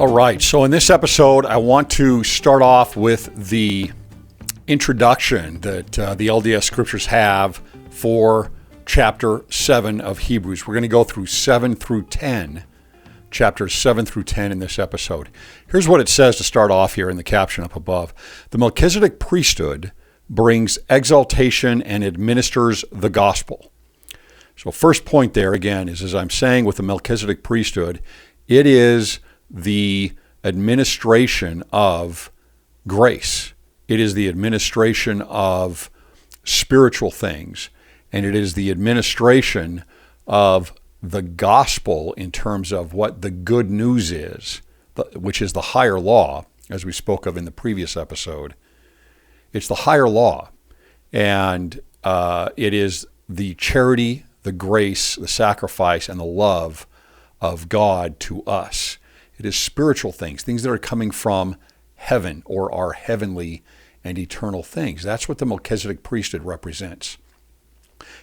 All right, so in this episode, I want to start off with the introduction that the LDS scriptures have for chapter 7 of Hebrews. We're going to go through 7 through 10, chapters 7 through 10 in this episode. Here's what it says to start off here in the caption up above. The Melchizedek Priesthood brings exaltation and administers the gospel. So first point there, again, is as I'm saying with the Melchizedek Priesthood, it is the administration of grace. It is the administration of spiritual things, and it is the administration of the gospel in terms of what the good news is, which is the higher law, as we spoke of in the previous episode. It's the higher law, and it is the charity, the grace, the sacrifice, and the love of God to us. It is spiritual things that are coming from heaven or are heavenly and eternal things. That's what the Melchizedek priesthood represents.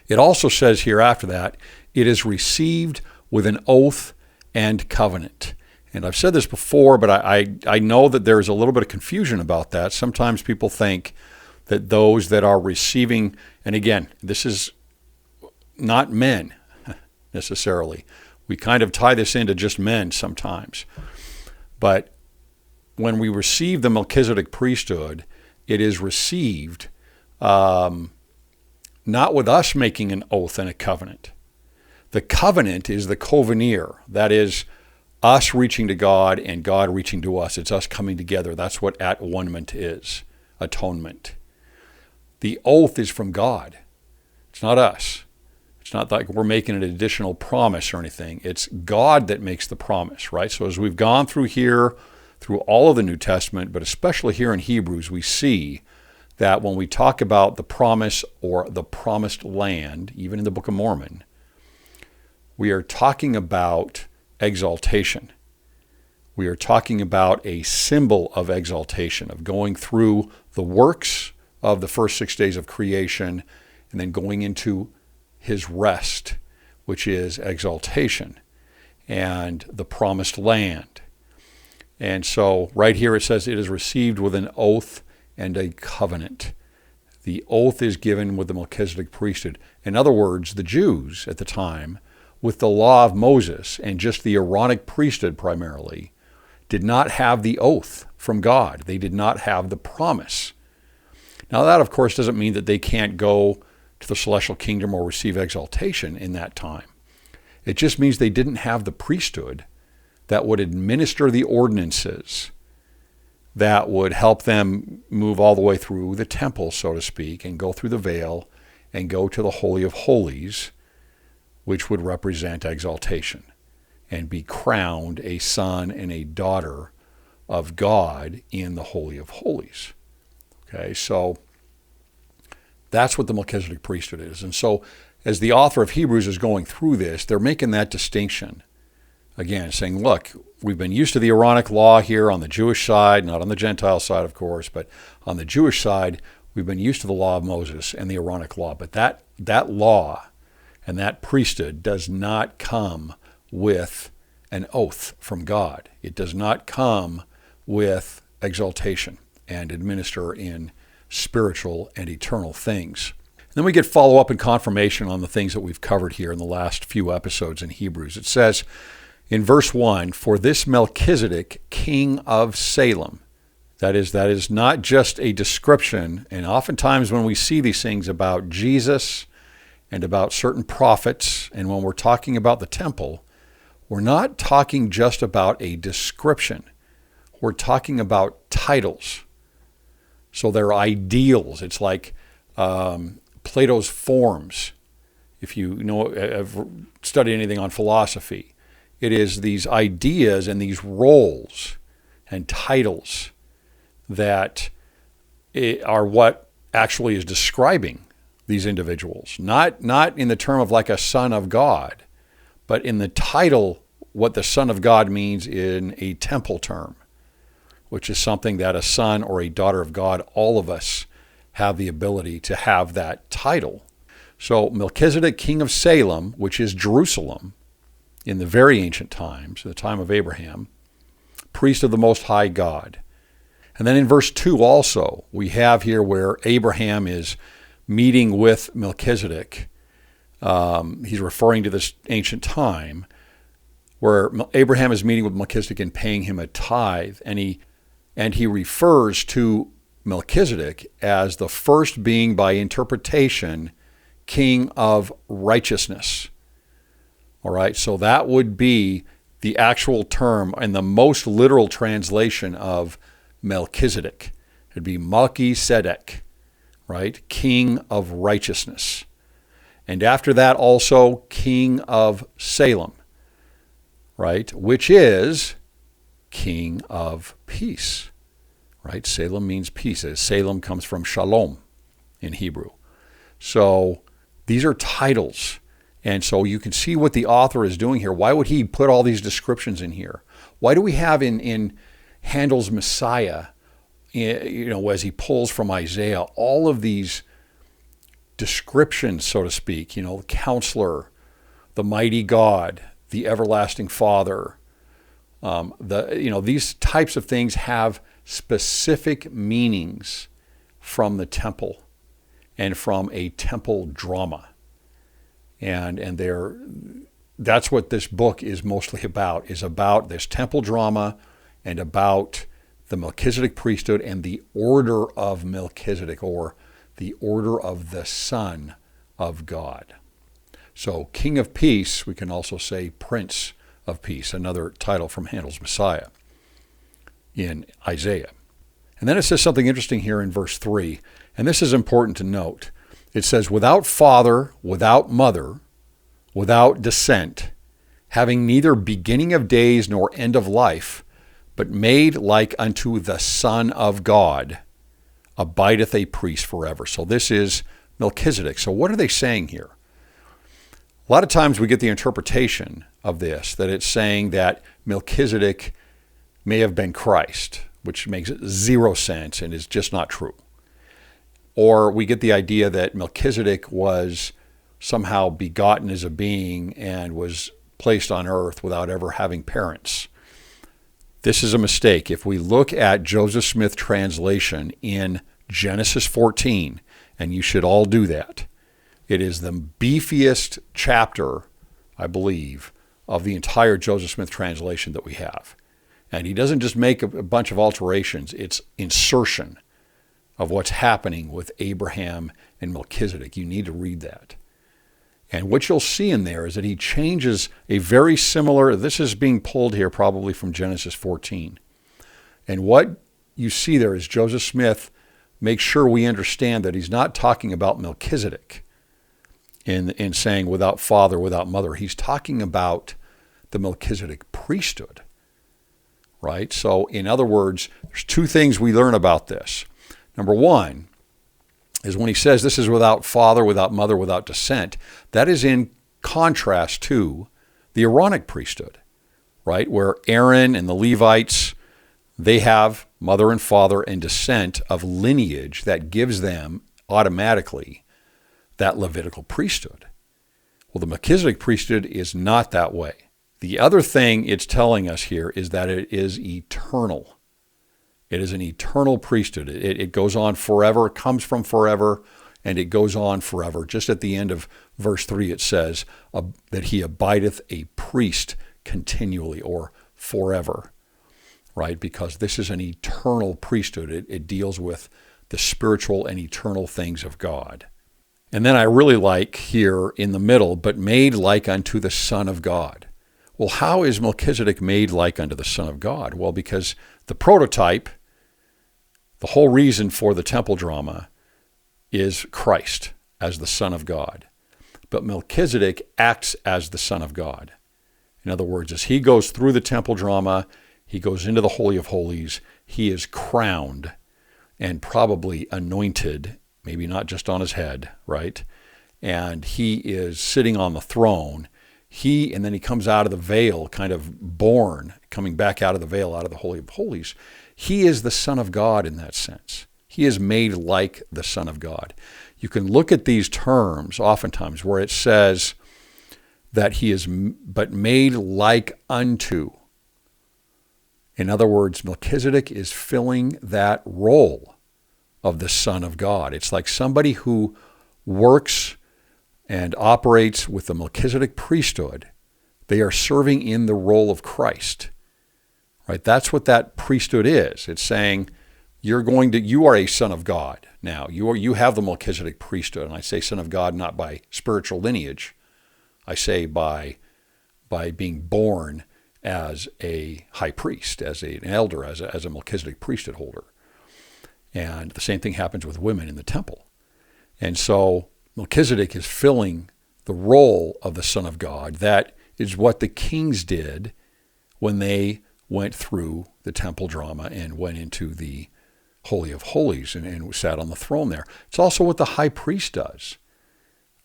It also says here after that, it is received with an oath and covenant. And I've said this before, but I know that there's a little bit of confusion about that. Sometimes people think that those that are receiving, and again, this is not men necessarily. We kind of tie this into just men sometimes. But when we receive the Melchizedek priesthood, it is received not with us making an oath and a covenant. The covenant is the covenir. That is us reaching to God and God reaching to us. It's us coming together. That's what at-one-ment is, atonement. The oath is from God. It's not us. It's not like we're making an additional promise or anything. It's God that makes the promise, right? So as we've gone through here, through all of the New Testament, but especially here in Hebrews, we see that when we talk about the promise or the promised land, even in the Book of Mormon, we are talking about exaltation. We are talking about a symbol of exaltation, of going through the works of the first 6 days of creation and then going into his rest, which is exaltation, and the promised land. And so right here it says it is received with an oath and a covenant. The oath is given with the Melchizedek priesthood. In other words, the Jews at the time, with the law of Moses and just the Aaronic priesthood primarily, did not have the oath from God. They did not have the promise. Now that, of course, doesn't mean that they can't go to the celestial kingdom or receive exaltation in that time. It just means they didn't have the priesthood that would administer the ordinances that would help them move all the way through the temple, so to speak, and go through the veil and go to the Holy of Holies, which would represent exaltation and be crowned a son and a daughter of God in the Holy of Holies. Okay, so that's what the Melchizedek priesthood is. And so as the author of Hebrews is going through this, they're making that distinction. Again, saying, look, we've been used to the Aaronic law here on the Jewish side, not on the Gentile side, of course, but on the Jewish side, we've been used to the law of Moses and the Aaronic law. But that law and that priesthood does not come with an oath from God. It does not come with exaltation and administer in spiritual and eternal things. And then we get follow-up and confirmation on the things that we've covered here in the last few episodes in Hebrews. It says in verse 1, for this Melchizedek, king of Salem. That is not just a description, and oftentimes when we see these things about Jesus and about certain prophets, and when we're talking about the temple, we're not talking just about a description. We're talking about titles. So they're ideals. It's like Plato's forms. If you have studied anything on philosophy, it is these ideas and these roles and titles that are what actually is describing these individuals. Not in the term of like a son of God, but in the title, what the son of God means in a temple term, which is something that a son or a daughter of God, all of us have the ability to have that title. So Melchizedek, king of Salem, which is Jerusalem in the very ancient times, the time of Abraham, priest of the Most High God. And then in verse 2 also, we have here where Abraham is meeting with Melchizedek. He's referring to this ancient time where Abraham is meeting with Melchizedek and paying him a tithe. And he refers to Melchizedek as the first being by interpretation, king of righteousness. All right, so that would be the actual term and the most literal translation of Melchizedek. It'd be Melchizedek, right? King of righteousness. And after that also king of Salem, right? Which is king of peace, right? Salem means peace. Salem comes from shalom in Hebrew. So these are titles. And so you can see what the author is doing here. Why would he put all these descriptions in here? Why do we have in Handel's Messiah, as he pulls from Isaiah, all of these descriptions, so to speak, the counselor, the mighty God, the everlasting Father, these types of things have specific meanings from the temple and from a temple drama. And that's what this book is mostly about, is about this temple drama and about the Melchizedek priesthood and the order of Melchizedek, or the order of the Son of God. So King of Peace, we can also say Prince of Peace, another title from Handel's Messiah in Isaiah. And then it says something interesting here in verse 3, and this is important to note. It says, without father, without mother, without descent, having neither beginning of days nor end of life, but made like unto the Son of God, abideth a priest forever. So this is Melchizedek. So what are they saying here? A lot of times we get the interpretation of this, that it's saying that Melchizedek may have been Christ, which makes zero sense and is just not true. Or we get the idea that Melchizedek was somehow begotten as a being and was placed on earth without ever having parents. This is a mistake. If we look at Joseph Smith translation in Genesis 14, and you should all do that, it is the beefiest chapter, I believe, of the entire Joseph Smith translation that we have. And he doesn't just make a bunch of alterations, it's insertion of what's happening with Abraham and Melchizedek. You need to read that. And what you'll see in there is that he changes a very similar, this is being pulled here probably from Genesis 14. And what you see there is Joseph Smith makes sure we understand that he's not talking about Melchizedek in saying without father, without mother. He's talking about the Melchizedek priesthood, right? So in other words, there's two things we learn about this. Number one is when he says this is without father, without mother, without descent, that is in contrast to the Aaronic priesthood, right? Where Aaron and the Levites, they have mother and father and descent of lineage that gives them automatically that Levitical priesthood. Well, the Melchizedek priesthood is not that way. The other thing it's telling us here is that it is eternal. It is an eternal priesthood. It goes on forever, comes from forever, and it goes on forever. Just at the end of verse 3, it says that he abideth a priest continually, or forever, right? Because this is an eternal priesthood. It deals with the spiritual and eternal things of God. And then I really like here in the middle, but made like unto the Son of God. Well, how is Melchizedek made like unto the Son of God? Well, because the prototype, the whole reason for the temple drama, is Christ as the Son of God. But Melchizedek acts as the Son of God. In other words, as he goes through the temple drama, he goes into the Holy of Holies, he is crowned and probably anointed, maybe not just on his head, right? And he is sitting on the throne. And then he comes out of the veil, kind of born, coming back out of the veil, out of the Holy of Holies. He is the Son of God in that sense. He is made like the Son of God. You can look at these terms oftentimes where it says that he is but made like unto. In other words, Melchizedek is filling that role of the Son of God. It's like somebody who works and operates with the Melchizedek priesthood. They are serving in the role of Christ, right? That's what that priesthood is. It's saying you are a son of God. Now, you have the Melchizedek priesthood, and I say son of God not by spiritual lineage. I say by being born as a high priest, as an elder, as a Melchizedek priesthood holder. And the same thing happens with women in the temple. And so Melchizedek is filling the role of the Son of God. That is what the kings did when they went through the temple drama and went into the Holy of Holies and sat on the throne there. It's also what the high priest does,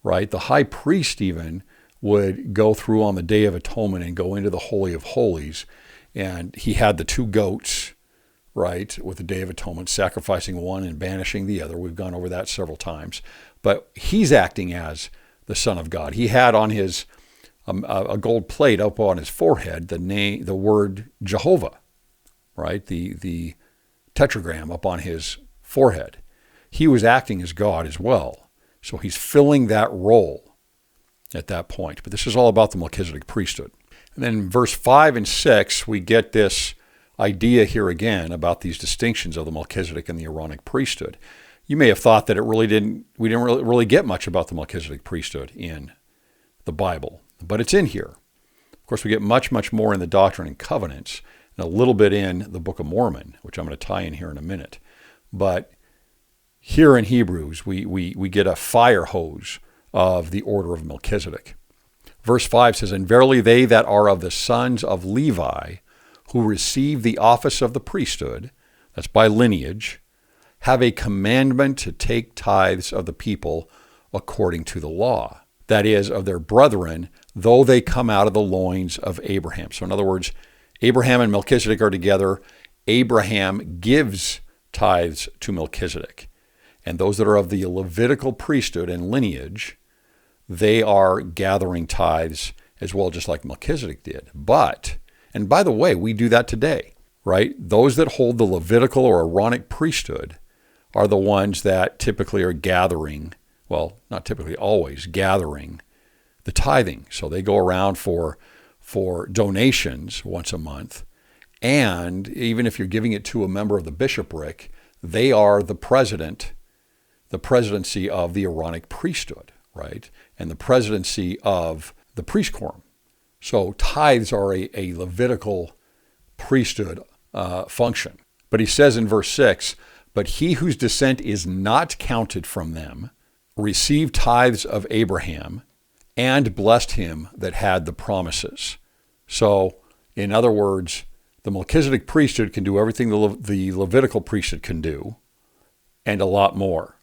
right? The high priest even would go through on the Day of Atonement and go into the Holy of Holies. And he had the two goats, right, with the Day of Atonement, sacrificing one and banishing the other. We've gone over that several times. But he's acting as the Son of God. He had on his a gold plate up on his forehead the word Jehovah, right, the tetragram up on his forehead. He was acting as God as well. So he's filling that role at that point. But this is all about the Melchizedek priesthood. And then in verse 5 and 6, we get this idea here again about these distinctions of the Melchizedek and the Aaronic priesthood. You may have thought that we didn't really get much about the Melchizedek priesthood in the Bible, but it's in here. Of course, we get much, much more in the Doctrine and Covenants and a little bit in the Book of Mormon, which I'm going to tie in here in a minute. But here in Hebrews, we get a fire hose of the order of Melchizedek. Verse 5 says, "And verily they that are of the sons of Levi, who receive the office of the priesthood," that's by lineage, "have a commandment to take tithes of the people according to the law, that is, of their brethren, though they come out of the loins of Abraham." So in other words, Abraham and Melchizedek are together. Abraham gives tithes to Melchizedek. And those that are of the Levitical priesthood and lineage, they are gathering tithes as well, just like Melchizedek did. But, and by the way, we do that today, right? Those that hold the Levitical or Aaronic priesthood are the ones that typically are gathering, well, not typically, always gathering the tithing. So they go around for donations once a month. And even if you're giving it to a member of the bishopric, they are the presidency of the Aaronic priesthood, right? And the presidency of the priest quorum. So tithes are a Levitical priesthood function. But he says in verse 6, "But he whose descent is not counted from them received tithes of Abraham and blessed him that had the promises." So, in other words, the Melchizedek priesthood can do everything the Levitical priesthood can do, and a lot more,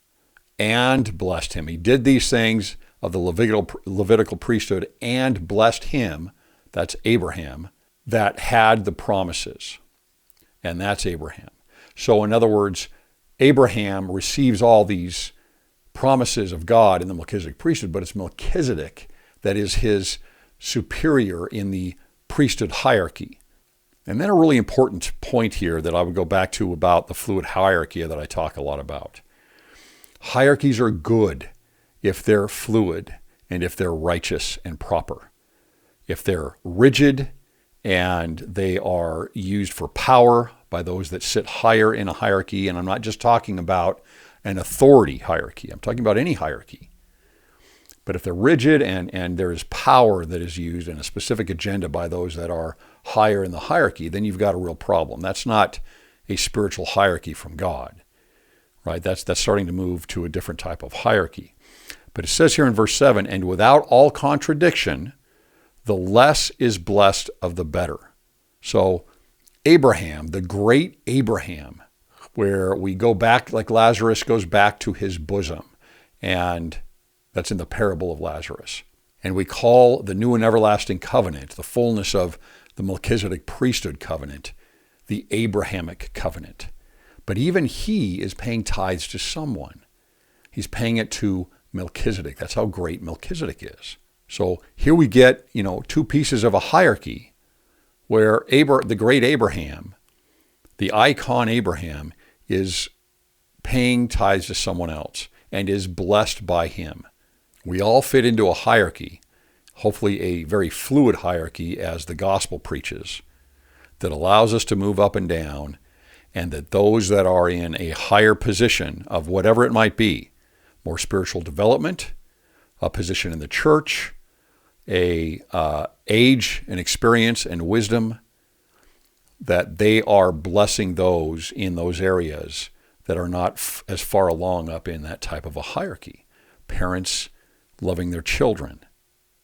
and blessed him. He did these things of the Levitical priesthood and blessed him, that's Abraham, that had the promises, and that's Abraham. So, in other words, Abraham receives all these promises of God in the Melchizedek priesthood, but it's Melchizedek that is his superior in the priesthood hierarchy. And then a really important point here that I would go back to about the fluid hierarchy that I talk a lot about. Hierarchies are good if they're fluid and if they're righteous and proper. If they're rigid and they are used for power by those that sit higher in a hierarchy, and I'm not just talking about an authority hierarchy, I'm talking about any hierarchy. But if they're rigid and there is power that is used in a specific agenda by those that are higher in the hierarchy, then you've got a real problem. That's not a spiritual hierarchy from God, right? That's starting to move to a different type of hierarchy. But it says here in verse 7, "And without all contradiction, the less is blessed of the better." So Abraham, the great Abraham, where we go back, like Lazarus goes back to his bosom, and that's in the parable of Lazarus. And we call the new and everlasting covenant, the fullness of the Melchizedek priesthood covenant, the Abrahamic covenant. But even he is paying tithes to someone. He's paying it to Melchizedek. That's how great Melchizedek is. So here we get, two pieces of a hierarchy where the great Abraham The icon Abraham is paying tithes to someone else and is blessed by him. We all fit into a hierarchy, hopefully a very fluid hierarchy as the gospel preaches, that allows us to move up and down, and that those that are in a higher position of whatever it might be, more spiritual development, a position in the church, a age and experience and wisdom, that they are blessing those in those areas that are not as far along up in that type of a hierarchy. Parents loving their children,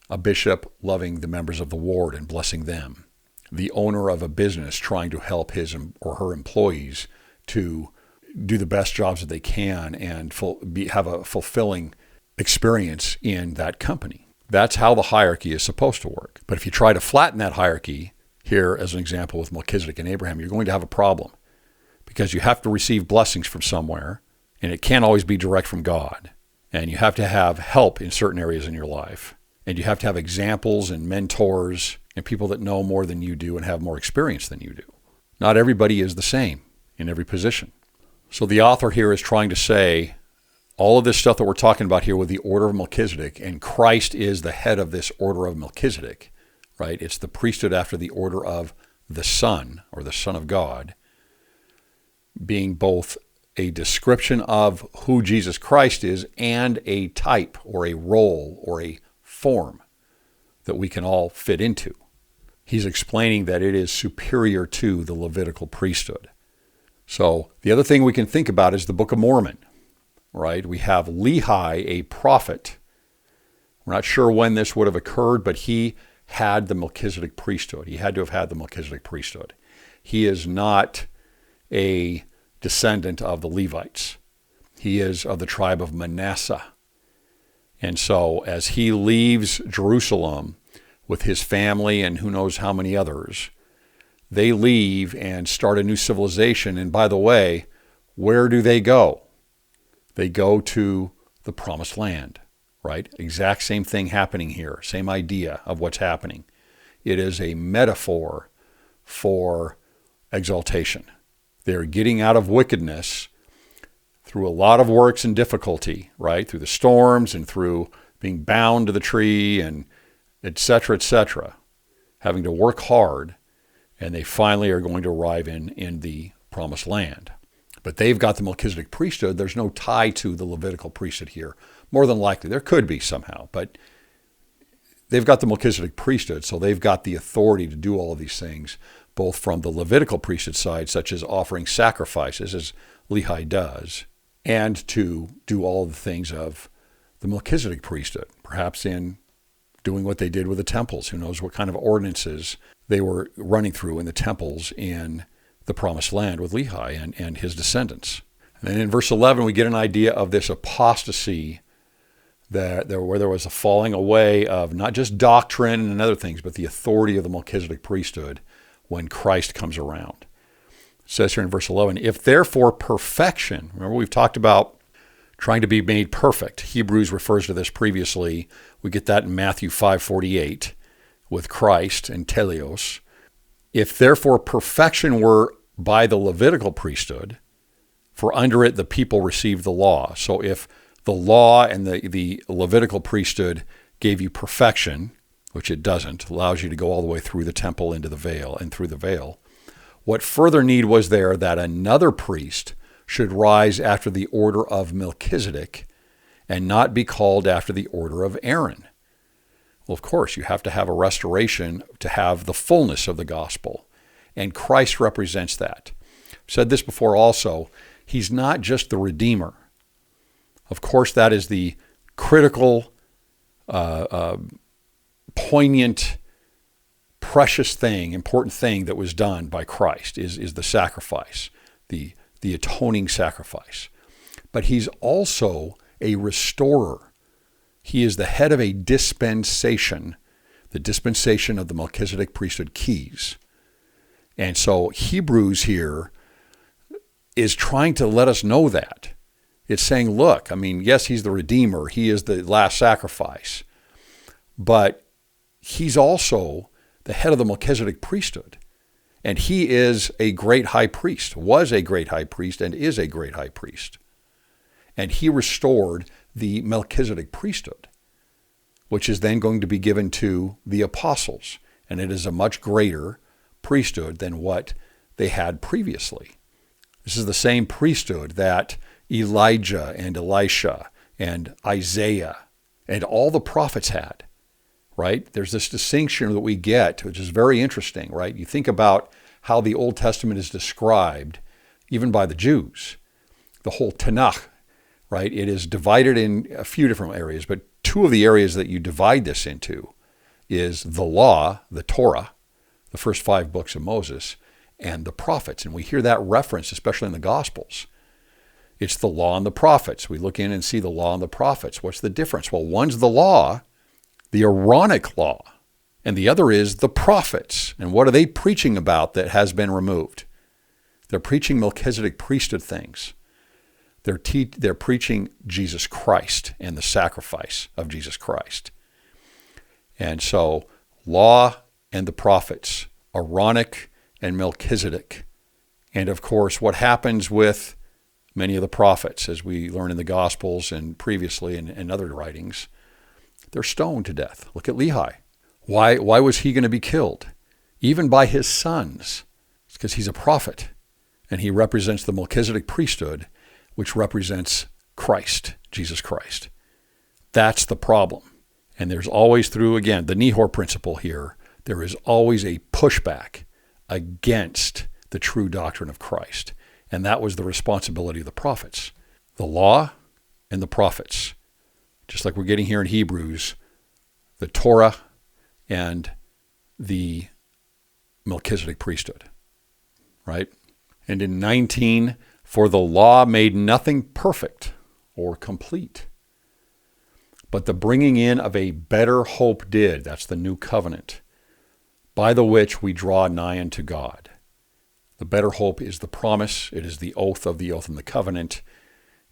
a bishop loving the members of the ward and blessing them, the owner of a business trying to help his or her employees to do the best jobs that they can and have a fulfilling experience in that company. That's how the hierarchy is supposed to work. But if you try to flatten that hierarchy, here as an example with Melchizedek and Abraham, you're going to have a problem, because you have to receive blessings from somewhere, and it can't always be direct from God. And you have to have help in certain areas in your life. And you have to have examples and mentors and people that know more than you do and have more experience than you do. Not everybody is the same in every position. So the author here is trying to say all of this stuff that we're talking about here with the order of Melchizedek, and Christ is the head of this order of Melchizedek, right? It's the priesthood after the order of the Son, or the Son of God, being both a description of who Jesus Christ is and a type or a role or a form that we can all fit into. He's explaining that it is superior to the Levitical priesthood. So the other thing we can think about is the Book of Mormon, right? We have Lehi, a prophet. We're not sure when this would have occurred, but he had the Melchizedek priesthood. He had to have had the Melchizedek priesthood. He is not a descendant of the Levites. He is of the tribe of Manasseh. And so as he leaves Jerusalem with his family and who knows how many others, they leave and start a new civilization. And by the way, where do they go? They go to the Promised Land, right? Exact same thing happening here. Same idea of what's happening. It is a metaphor for exaltation. They're getting out of wickedness through a lot of works and difficulty, right? Through the storms and through being bound to the tree and et cetera, having to work hard. And they finally are going to arrive in the Promised Land. But they've got the Melchizedek priesthood. There's no tie to the Levitical priesthood here. More than likely, there could be somehow, but they've got the Melchizedek priesthood, so they've got the authority to do all of these things, both from the Levitical priesthood side, such as offering sacrifices, as Lehi does, and to do all the things of the Melchizedek priesthood, perhaps in doing what they did with the temples. Who knows what kind of ordinances they were running through in the temples in the Promised Land with Lehi and his descendants. And then in verse 11, we get an idea of this apostasy where there was a falling away of not just doctrine and other things, but the authority of the Melchizedek priesthood when Christ comes around. It says here in verse 11, if therefore perfection, remember we've talked about trying to be made perfect. Hebrews refers to this previously. We get that in Matthew 5:48 with Christ and teleos. If therefore perfection were by the Levitical priesthood, for under it the people received the law. So if the law and the Levitical priesthood gave you perfection, which it doesn't, allows you to go all the way through the temple into the veil and through the veil, what further need was there that another priest should rise after the order of Melchizedek and not be called after the order of Aaron? Well, of course, you have to have a restoration to have the fullness of the gospel, and Christ represents that. I've said this before also, he's not just the Redeemer. Of course, that is the critical, poignant, precious thing, important thing that was done by Christ is the sacrifice, the atoning sacrifice. But he's also a restorer. He is the head of a dispensation, the dispensation of the Melchizedek priesthood keys. And so Hebrews here is trying to let us know that. It's saying, look, I mean, yes, he's the Redeemer. He is the last sacrifice. But he's also the head of the Melchizedek priesthood. And he is a great high priest, was a great high priest, and is a great high priest. And he restored the Melchizedek priesthood, which is then going to be given to the apostles. And it is a much greater priesthood than what they had previously. This is the same priesthood that Elijah and Elisha and Isaiah and all the prophets had, right? There's this distinction that we get, which is very interesting, right? You think about how the Old Testament is described, even by the Jews. The whole Tanakh, right? It is divided in a few different areas, but two of the areas that you divide this into is the law, the Torah, the first 5 books of Moses, and the prophets. And we hear that reference, especially in the Gospels. It's the law and the prophets. We look in and see the law and the prophets. What's the difference? Well, one's the law, the Aaronic law, and the other is the prophets. And what are they preaching about that has been removed? They're preaching Melchizedek priesthood things. They're preaching Jesus Christ and the sacrifice of Jesus Christ. And so, law and the prophets, Aaronic and Melchizedek. And of course, what happens with many of the prophets, as we learn in the Gospels and previously in other writings, they're stoned to death. Look at Lehi. Why was he going to be killed? Even by his sons. It's because he's a prophet, and he represents the Melchizedek priesthood, which represents Christ, Jesus Christ. That's the problem. And there's always, through, again, the Nehor principle here, there is always a pushback against the true doctrine of Christ. And that was the responsibility of the prophets. The law and the prophets. Just like we're getting here in Hebrews, the Torah and the Melchizedek priesthood. Right? And in 19, for the law made nothing perfect or complete, but the bringing in of a better hope did. That's the new covenant, by the which we draw nigh unto God. The better hope is the promise. It is the oath of the oath and the covenant.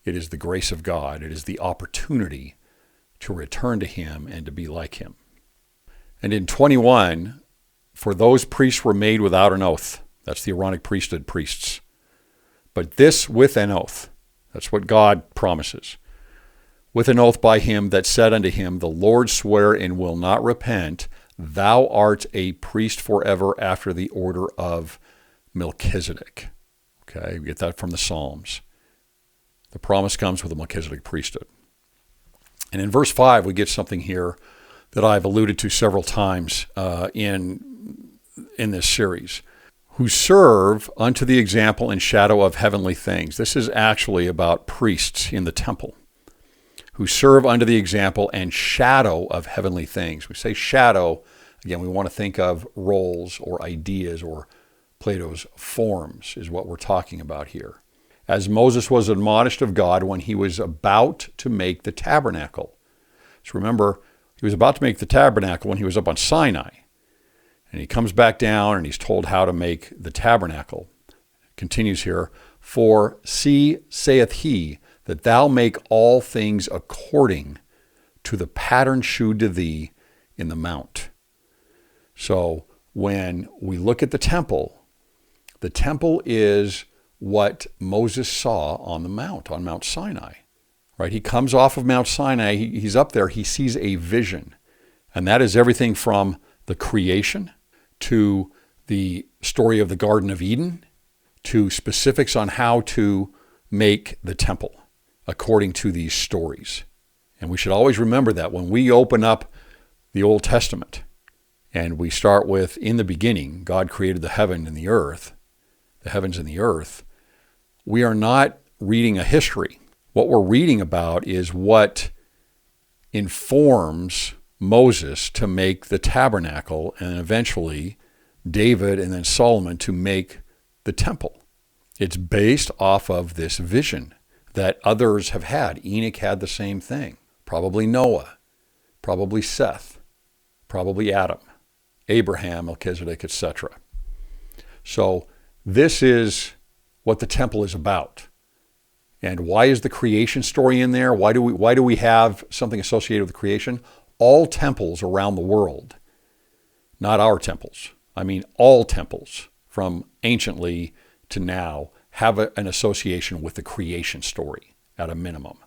It is the grace of God. It is the opportunity to return to him and to be like him. And in 21, for those priests were made without an oath. That's the Aaronic priesthood priests. But this with an oath. That's what God promises. With an oath by him that said unto him, the Lord sware and will not repent, thou art a priest forever after the order of Melchizedek. Okay, we get that from the Psalms. The promise comes with the Melchizedek priesthood. And in verse 5, we get something here that I've alluded to several times in this series. Who serve unto the example and shadow of heavenly things. This is actually about priests in the temple. Who serve unto the example and shadow of heavenly things. We say shadow, again, we want to think of roles or ideas or Plato's forms is what we're talking about here. As Moses was admonished of God when he was about to make the tabernacle. So remember, he was about to make the tabernacle when he was up on Sinai. And he comes back down and he's told how to make the tabernacle. Continues here, for see, saith he, that thou make all things according to the pattern shewed to thee in the mount. So when we look at the temple is what Moses saw on the mount, on Mount Sinai. Right? He comes off of Mount Sinai, he's up there, he sees a vision. And that is everything from the creation to the story of the Garden of Eden to specifics on how to make the temple according to these stories. And we should always remember that when we open up the Old Testament and we start with, in the beginning, God created the heavens and the earth, we are not reading a history. What we're reading about is what informs Moses to make the tabernacle and eventually David and then Solomon to make the temple. It's based off of this vision that others have had. Enoch had the same thing. Probably Noah, probably Seth, probably Adam, Abraham, Melchizedek, etc. So this is what the temple is about. And why is the creation story in there? Why do we have something associated with creation? All temples around the world, not our temples. I mean all temples from anciently to now have an association with the creation story at a minimum.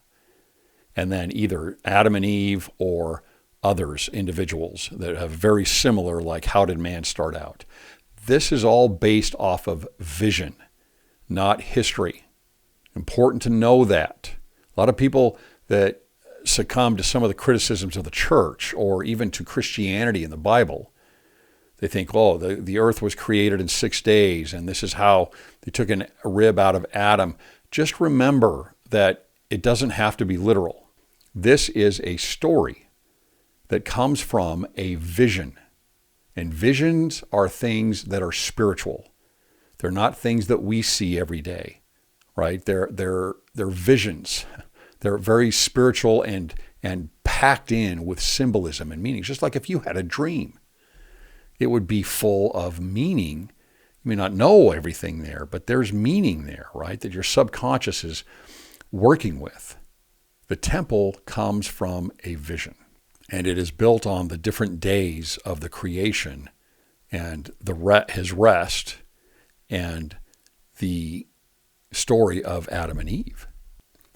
And then either Adam and Eve or others, individuals that have very similar, like how did man start out? This is all based off of vision, not history. Important to know that. A lot of people that succumb to some of the criticisms of the church or even to Christianity in the Bible, they think, oh, the earth was created in 6 days and this is how they took a rib out of Adam. Just remember that it doesn't have to be literal. This is a story that comes from a vision. And visions are things that are spiritual. They're not things that we see every day, right? They're visions. They're very spiritual and packed in with symbolism and meaning. Just like if you had a dream, it would be full of meaning. You may not know everything there, but there's meaning there, right? That your subconscious is working with. The temple comes from a vision, and it is built on the different days of the creation and his rest and the story of Adam and Eve.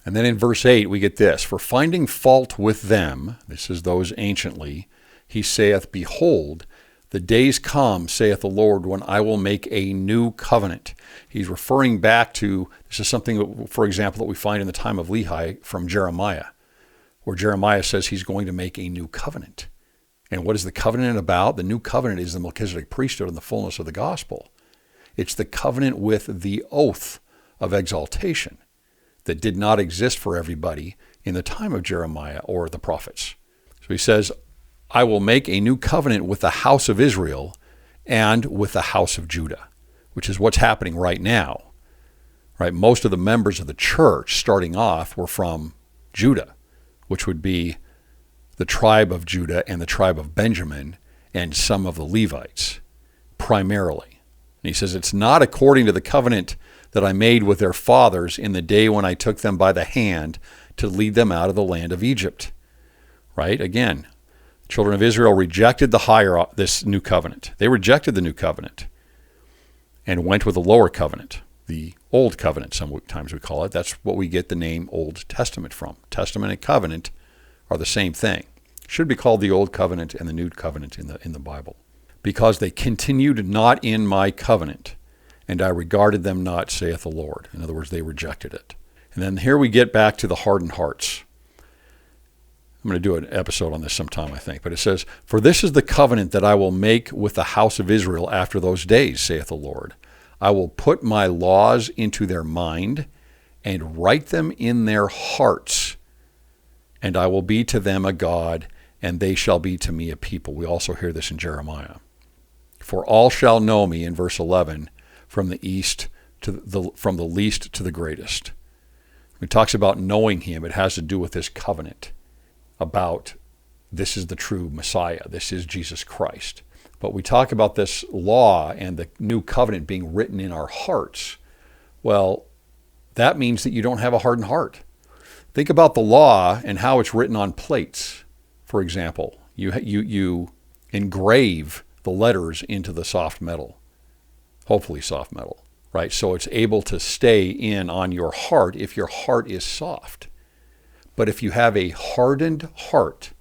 And then in verse 8, we get this: for finding fault with them, this is those anciently, he saith, behold, the days come, saith the Lord, when I will make a new covenant. He's referring back to, this is something, for example, that we find in the time of Lehi from Jeremiah, where Jeremiah says he's going to make a new covenant. And what is the covenant about? The new covenant is the Melchizedek Priesthood and the fullness of the gospel. It's the covenant with the oath of exaltation that did not exist for everybody in the time of Jeremiah or the prophets. So he says, I will make a new covenant with the house of Israel and with the house of Judah, which is what's happening right now. Right? Most of the members of the church starting off were from Judah, which would be the tribe of Judah and the tribe of Benjamin and some of the Levites, primarily. And he says, it's not according to the covenant that I made with their fathers in the day when I took them by the hand to lead them out of the land of Egypt. Right? Again, the children of Israel rejected this new covenant. They rejected the new covenant and went with the lower covenant, the old covenant, sometimes we call it. That's what we get the name Old Testament from. Testament and covenant are the same thing. It should be called the Old Covenant and the New Covenant in the Bible. Because they continued not in my covenant, and I regarded them not, saith the Lord. In other words, they rejected it. And then here we get back to the hardened hearts. I'm going to do an episode on this sometime, I think. But it says, for this is the covenant that I will make with the house of Israel after those days, saith the Lord. I will put my laws into their mind and write them in their hearts, and I will be to them a God, and they shall be to me a people. We also hear this in Jeremiah. For all shall know me, in verse 11, from the least to the greatest. When it talks about knowing him, it has to do with this covenant about this is the true Messiah. This is Jesus Christ. But we talk about this law and the new covenant being written in our hearts. Well, that means that you don't have a hardened heart. Think about the law and how it's written on plates, for example. You engrave the letters into the soft metal, hopefully soft metal, right? So it's able to stay in on your heart if your heart is soft. But if you have a hardened heart,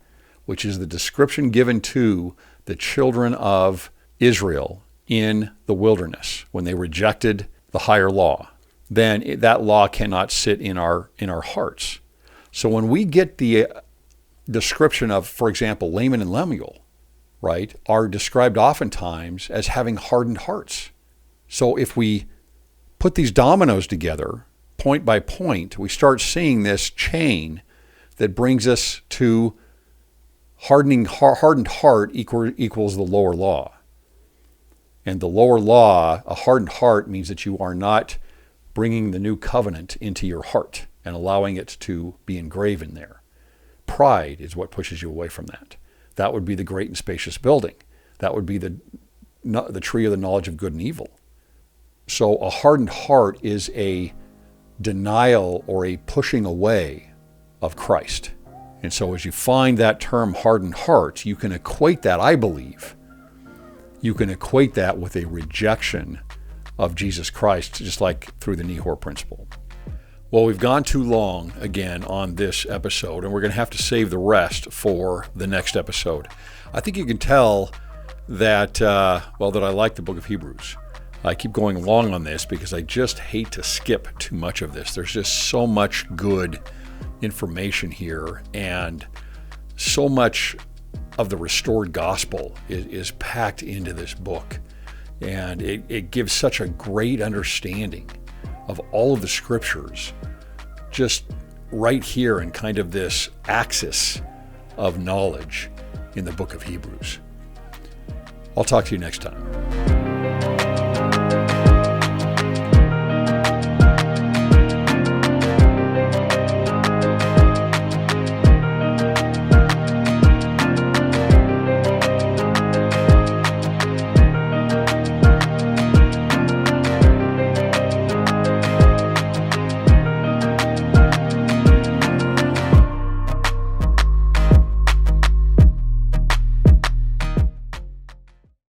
which is the description given to the children of Israel in the wilderness when they rejected the higher law, then that law cannot sit in our hearts. So when we get the description of, for example, Laman and Lemuel, right, are described oftentimes as having hardened hearts. So if we put these dominoes together, point by point, we start seeing this chain that brings us to hardened heart equals the lower law. And the lower law, a hardened heart, means that you are not bringing the new covenant into your heart and allowing it to be engraven there. Pride is what pushes you away from that. That would be the great and spacious building. That would be the tree of the knowledge of good and evil. So a hardened heart is a denial or a pushing away of Christ. And so as you find that term hardened heart, you can equate that, I believe, you can equate that with a rejection of Jesus Christ, just like through the Nehor principle. Well, we've gone too long again on this episode, and we're going to have to save the rest for the next episode. I think you can tell that, that I like the book of Hebrews. I keep going long on this because I just hate to skip too much of this. There's just so much good information here, and so much of the restored gospel is packed into this book. And it gives such a great understanding of all of the scriptures just right here in kind of this axis of knowledge in the book of Hebrews. I'll talk to you next time.